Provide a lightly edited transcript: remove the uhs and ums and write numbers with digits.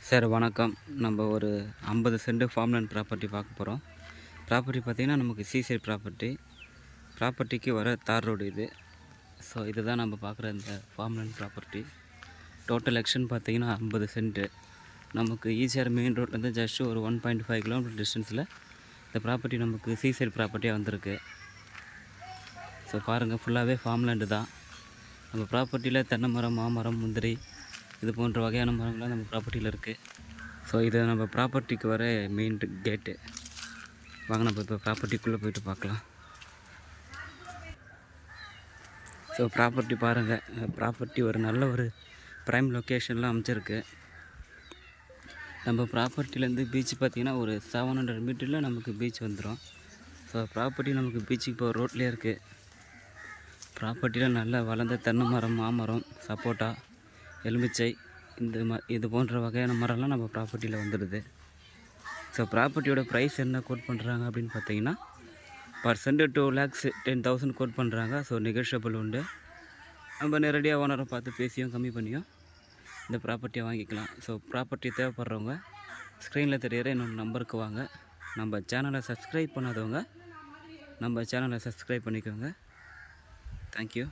Sir வணக்கம். நம்ம ஒரு 50 சென்ட் ஃபார்ம்லேண்ட் ப்ராப்பர்ட்டி பார்க்க போகிறோம். ப்ராப்பர்ட்டி பார்த்திங்கன்னா நமக்கு சீசைட் ப்ராப்பர்ட்டிக்கு வர தார் ரோடு இது. ஸோ இதுதான் நம்ம பார்க்குற இந்த ஃபார்ம்லேண்ட் ப்ராப்பர்ட்டி. டோட்டல் எக்ஸ்டென்ட் பார்த்திங்கன்னா 50 சென்ட்டு. நமக்கு ஈசிஆர் மெயின் ரோட்லேருந்து ஜஸ்ட் ஒரு 1.5 கிலோமீட்டர் டிஸ்டன்ஸில் இந்த ப்ராப்பர்ட்டி நமக்கு சீசைட் ப்ராப்பர்ட்டியாக வந்திருக்கு. ஸோ பாருங்கள், ஃபுல்லாகவே ஃபார்ம்லேண்டு தான். நம்ம ப்ராப்பர்ட்டியில் தென்னை மரம், மாமரம், முந்திரி இது போன்ற வகையான மரங்கள்லாம் நம்ம ப்ராப்பர்ட்டியில் இருக்குது. ஸோ இது நம்ம ப்ராப்பர்ட்டிக்கு வர மெயின் கேட்டு. வாங்க நம்ம இப்போ ப்ராப்பர்ட்டிக்குள்ளே போயிட்டு பார்க்கலாம். ஸோ ப்ராப்பர்ட்டி பாருங்கள், ப்ராப்பர்ட்டி ஒரு நல்ல ஒரு ப்ரைம் லொக்கேஷன்லாம் அமைச்சிருக்கு. நம்ம ப்ராப்பர்ட்டிலேருந்து பீச் பார்த்திங்கன்னா ஒரு 700 மீட்டரில் நமக்கு பீச் வந்துடும். ஸோ ப்ராப்பர்ட்டி நமக்கு பீச்சுக்கு போகிற ரோட்லேயே இருக்குது. ப்ராப்பர்ட்டியில் நல்லா வளர்ந்த தென்னை மரம், மாமரம், சப்போட்டா, எலுமிச்சை இது போன்ற வகையான மரம்லாம் நம்ம ப்ராப்பர்ட்டியில் வந்துடுது. ஸோ ப்ராப்பர்ட்டியோட ப்ரைஸ் என்ன கோட் பண்ணுறாங்க அப்படின்னு பார்த்தீங்கன்னா, பர் சென்ட் 2,10,000 கோட் பண்ணுறாங்க. ஸோ நெகோஷியபிள் உண்டு. நம்ம நேரடியாக ஓனரை பார்த்து பேசியும் கம்மி பண்ணியும் இந்த ப்ராப்பர்ட்டியை வாங்கிக்கலாம். ஸோ ப்ராப்பர்ட்டி தேவைப்படுறவங்க ஸ்க்ரீனில் தெரியிற என்னோட நம்பருக்கு வாங்க. நம்ம சேனலை சப்ஸ்கிரைப் பண்ணாதவங்க நம்ம சேனலை சப்ஸ்கிரைப் பண்ணிக்கோங்க. தேங்க்யூ.